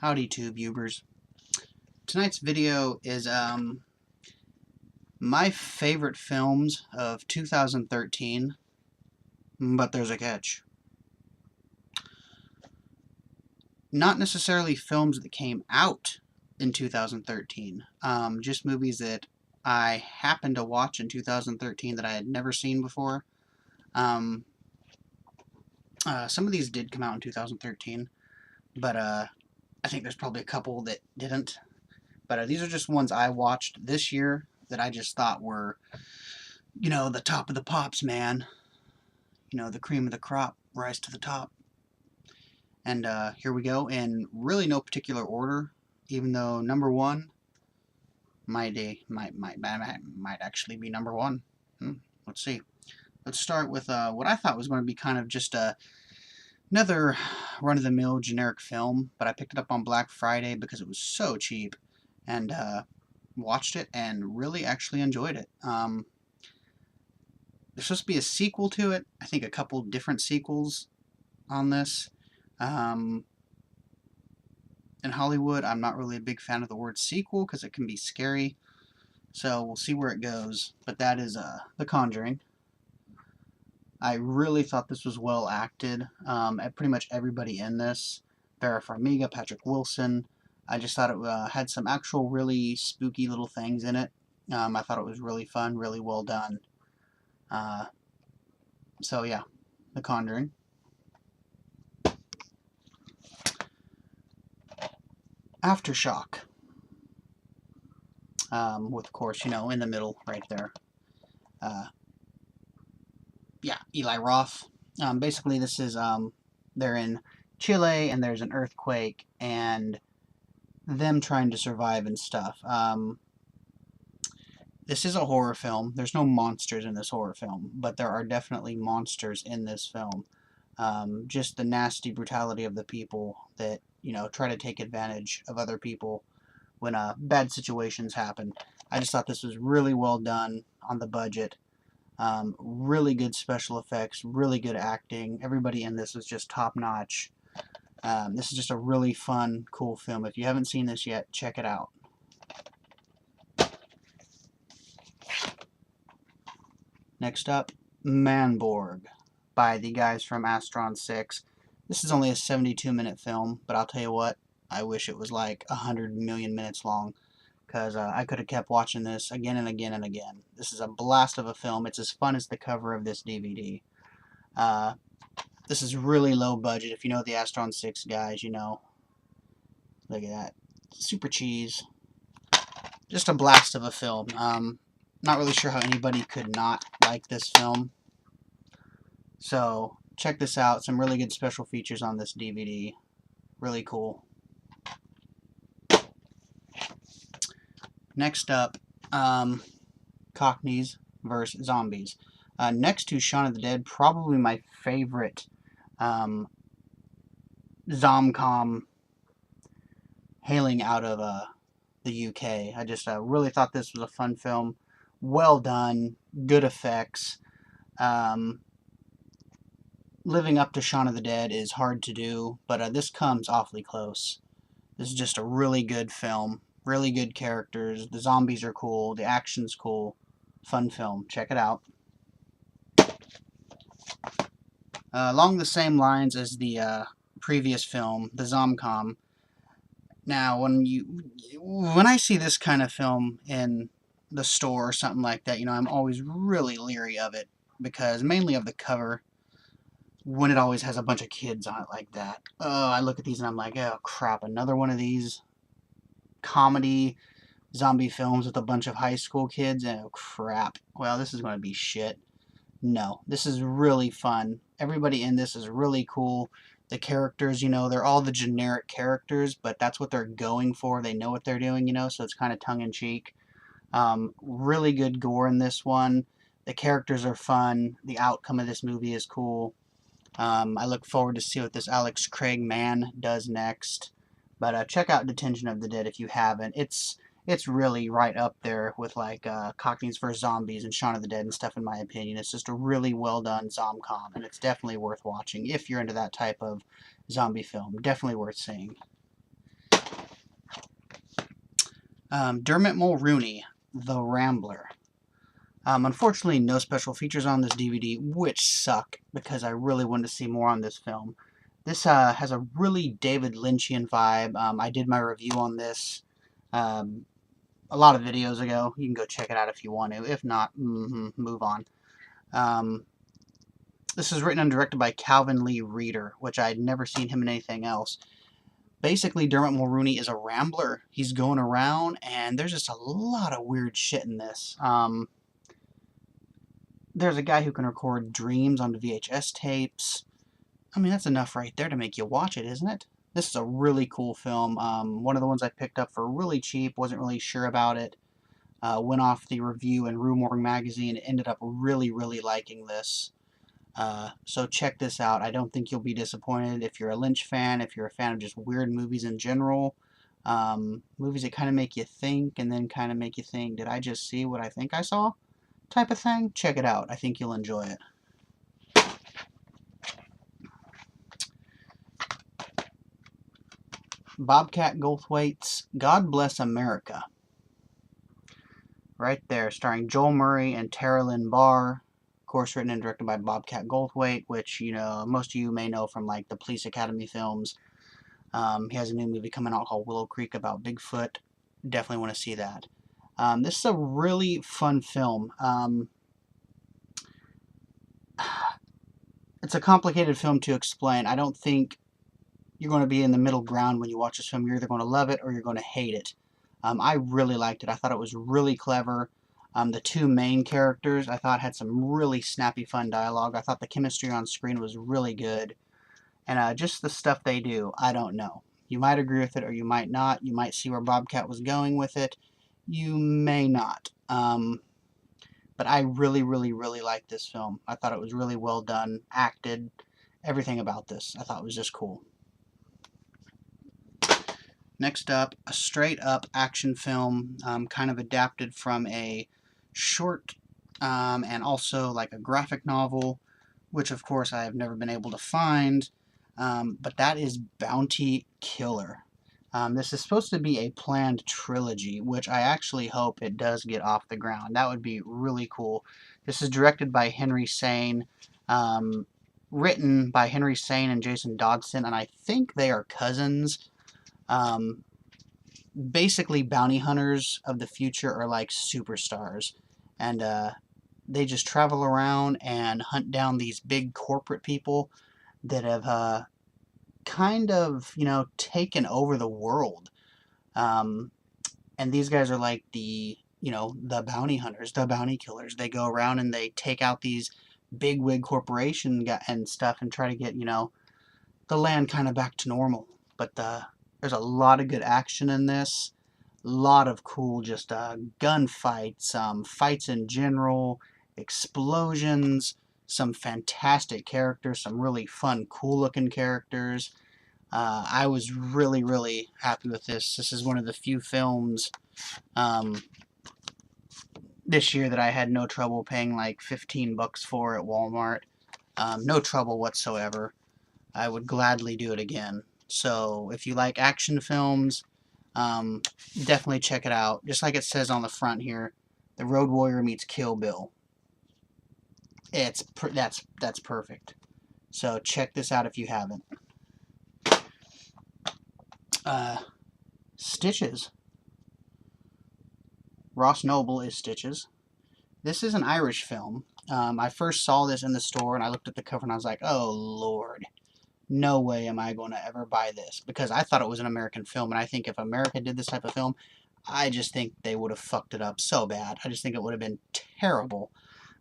Howdy tubers. Tonight's video is my favorite films of 2013, but there's a catch. Not necessarily films that came out in 2013, just movies that I happened to watch in 2013 that I had never seen before. Some of these did come out in 2013, but I think there's probably a couple that didn't. But these are just ones I watched this year that I just thought were, the top of the pops, man. The cream of the crop, rise to the top. And here we go, in really no particular order, even though number one might actually be number one. Let's see. Let's start with what I thought was going to be kind of just another run-of-the-mill generic film, but I picked it up on Black Friday because it was so cheap, and watched it and really actually enjoyed it. There's supposed to be a sequel to it. I think a couple different sequels on this. In Hollywood, I'm not really a big fan of the word sequel because it can be scary. So we'll see where it goes. But that is The Conjuring. I really thought this was well acted. Pretty much everybody in this. Vera Farmiga, Patrick Wilson. I just thought it had some actual really spooky little things in it. I thought it was really fun, really well done. So yeah, The Conjuring. Aftershock. With, of course, in the middle right there. Yeah, Eli Roth. Basically, this is, they're in Chile, and there's an earthquake, and them trying to survive and stuff. This is a horror film. There's no monsters in this horror film, but there are definitely monsters in this film. Just the nasty brutality of the people that, try to take advantage of other people when bad situations happen. I just thought this was really well done on the budget. Really good special effects, really good acting. Everybody in this was just top-notch. This is just a really fun, cool film. If you haven't seen this yet, check it out. Next up, Manborg by the guys from Astron 6. This is only a 72-minute film, but I'll tell you what, I wish it was like 100 million minutes long, because I could have kept watching this again and again and again. This is a blast of a film. It's as fun as the cover of this DVD. This is really low budget. If you know the Astron 6 guys, Look at that. Super cheese. Just a blast of a film. Not really sure how anybody could not like this film. So, check this out. Some really good special features on this DVD. Really cool. Next up, Cockneys vs. Zombies. Next to Shaun of the Dead, probably my favorite Zomcom hailing out of the UK. I just really thought this was a fun film. Well done, good effects. Living up to Shaun of the Dead is hard to do, but this comes awfully close. This is just a really good film. Really good characters. The zombies are cool. The action's cool. Fun film. Check it out. Along the same lines as the previous film, the Zomcom. Now, when I see this kind of film in the store or something like that, I'm always really leery of it, because mainly of the cover, when it always has a bunch of kids on it like that. I look at these and I'm like, oh crap, another one of these comedy zombie films with a bunch of high school kids. Oh crap, well, this is going to be shit. No, this is really fun. Everybody in this is really cool. The characters, they're all the generic characters, but that's what they're going for. They know what they're doing, so it's kind of tongue-in-cheek. Really good gore in this one. The characters are fun. The outcome of this movie is cool. I look forward to see what this Alex Craig man does next. But check out Detention of the Dead if you haven't. It's really right up there with like Cockneys vs. Zombies and Shaun of the Dead and stuff, in my opinion. It's just a really well done Zomcom, and it's definitely worth watching if you're into that type of zombie film. Definitely worth seeing. Dermot Mulroney, The Rambler. Unfortunately, no special features on this DVD, which suck, because I really wanted to see more on this film. This has a really David Lynchian vibe. I did my review on this a lot of videos ago. You can go check it out if you want to. If not, move on. This is written and directed by Calvin Lee Reeder, which I'd never seen him in anything else. Basically, Dermot Mulroney is a rambler. He's going around, and there's just a lot of weird shit in this. There's a guy who can record dreams onto VHS tapes. I mean, that's enough right there to make you watch it, isn't it? This is a really cool film. One of the ones I picked up for really cheap. Wasn't really sure about it. Went off the review in Rue Morgue magazine. Ended up really, really liking this. So check this out. I don't think you'll be disappointed if you're a Lynch fan, if you're a fan of just weird movies in general. Movies that kind of make you think and then kind of make you think, did I just see what I think I saw? Type of thing. Check it out. I think you'll enjoy it. Bobcat Goldthwait's God Bless America. Right there, starring Joel Murray and Tara Lynn Barr. Of course, written and directed by Bobcat Goldthwait, which, you know, most of you may know from, like, the Police Academy films. He has a new movie coming out called Willow Creek about Bigfoot. Definitely want to see that. This is a really fun film. It's a complicated film to explain. I don't think you're going to be in the middle ground when you watch this film. You're either going to love it or you're going to hate it. I really liked it. I thought it was really clever. The two main characters, I thought, had some really snappy, fun dialogue. I thought the chemistry on screen was really good. And just the stuff they do, I don't know. You might agree with it or you might not. You might see where Bobcat was going with it. You may not. But I really, really, really liked this film. I thought it was really well done, acted, everything about this. I thought it was just cool. Next up, a straight-up action film, kind of adapted from a short and also like a graphic novel, which of course I have never been able to find, but that is Bounty Killer. This is supposed to be a planned trilogy, which I actually hope it does get off the ground. That would be really cool. This is directed by Henry Sane, written by Henry Sane and Jason Dodson, and I think they are cousins. Basically, bounty hunters of the future are like superstars, and they just travel around and hunt down these big corporate people that have kind of, you know, taken over the world. And these guys are like the, you know, the bounty hunters, the bounty killers. They go around and they take out these big wig corporation and stuff and try to get, you know, the land kind of back to normal. But there's a lot of good action in this. A lot of cool just gunfights, fights in general, explosions, some fantastic characters, some really fun, cool-looking characters. I was really, really happy with this. This is one of the few films this year that I had no trouble paying like $15 for at Walmart. No trouble whatsoever. I would gladly do it again. So if you like action films, definitely check it out. Just like it says on the front here, The Road Warrior meets Kill Bill. That's perfect. So check this out if you haven't. Stitches. Ross Noble is Stitches. This is an Irish film. I first saw this in the store and I looked at the cover and I was like, oh Lord, no way am I going to ever buy this, because I thought it was an American film, and I think if America did this type of film, I just think they would have fucked it up so bad. I just think it would have been terrible.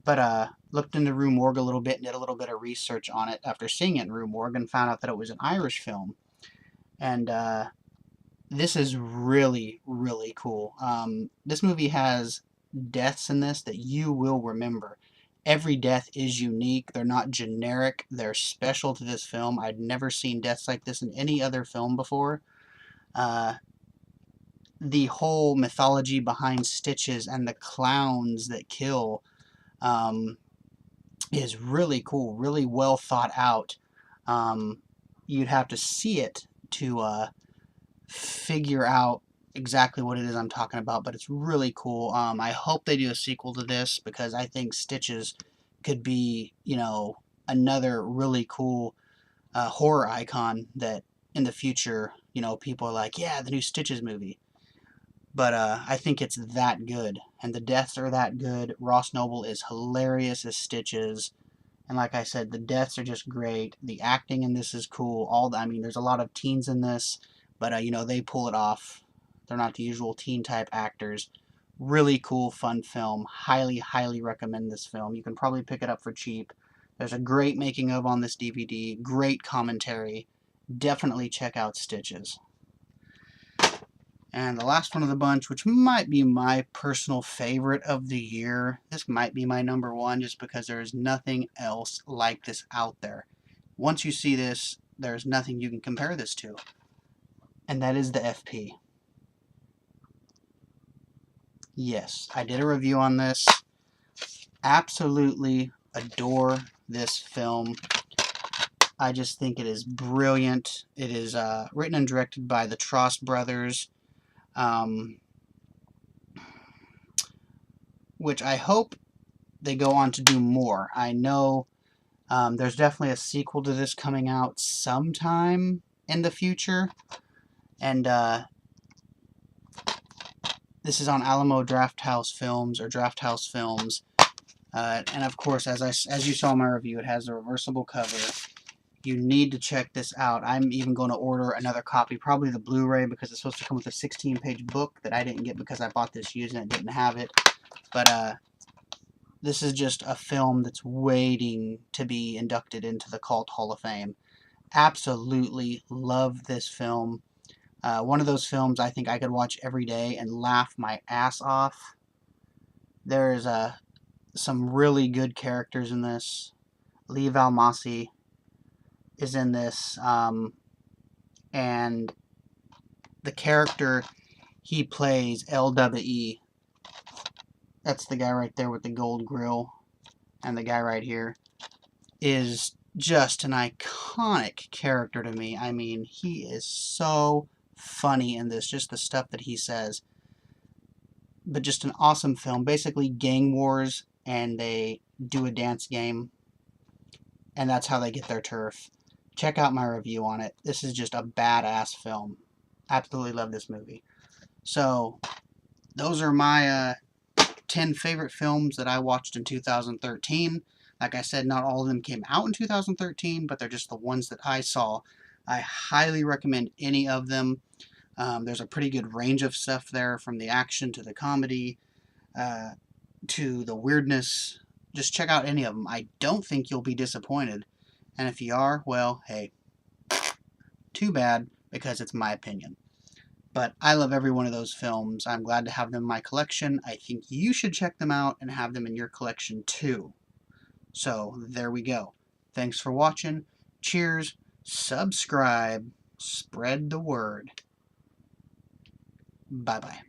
But looked into Rue Morgue a little bit and did a little bit of research on it after seeing it in Rue Morgue and found out that it was an Irish film. And this is really, really cool. This movie has deaths in this that you will remember. Every death is unique. They're not generic. They're special to this film. I'd never seen deaths like this in any other film before. The whole mythology behind Stitches and the clowns that kill is really cool, really well thought out. You'd have to see it to figure out exactly what it is I'm talking about, but it's really cool. I hope they do a sequel to this because I think Stitches could be, another really cool horror icon that in the future, people are like, yeah, the new Stitches movie. But I think it's that good, and the deaths are that good. Ross Noble is hilarious as Stitches, and like I said, the deaths are just great. The acting in this is cool. There's a lot of teens in this, but they pull it off. They're not the usual teen type actors. Really cool, fun film. Highly, highly recommend this film. You can probably pick it up for cheap. There's a great making of on this DVD. Great commentary. Definitely check out Stitches. And the last one of the bunch, which might be my personal favorite of the year. This might be my number one just because there is nothing else like this out there. Once you see this, there's nothing you can compare this to. And that is the FP. Yes, I did a review on this. Absolutely adore this film. I just think it is brilliant. It is written and directed by the Tross brothers. Which I hope they go on to do more. I know there's definitely a sequel to this coming out sometime in the future, and this is on Alamo Drafthouse Films or Drafthouse Films, and of course, as you saw in my review, it has a reversible cover. You need to check this out. I'm even going to order another copy, probably the Blu-ray, because it's supposed to come with a 16-page book that I didn't get because I bought this used and it didn't have it. But this is just a film that's waiting to be inducted into the Cult Hall of Fame. Absolutely love this film. One of those films I think I could watch every day and laugh my ass off. There's some really good characters in this. Lee Valmasi is in this, and the character he plays, LWE, that's the guy right there with the gold grill, and the guy right here, is just an iconic character to me. I mean, he is so funny in this, just the stuff that he says. But just an awesome film. Basically gang wars, and they do a dance game, and that's how they get their turf. Check out my review on it. This is just a badass film. Absolutely love this movie. So, those are my 10 favorite films that I watched in 2013. Like I said, not all of them came out in 2013, but they're just the ones that I saw. I highly recommend any of them. There's a pretty good range of stuff there, from the action to the comedy to the weirdness. Just check out any of them. I don't think you'll be disappointed. And if you are, well, hey, too bad, because it's my opinion. But I love every one of those films. I'm glad to have them in my collection. I think you should check them out and have them in your collection too. So, there we go. Thanks for watching. Cheers. Subscribe. Spread the word. Bye-bye.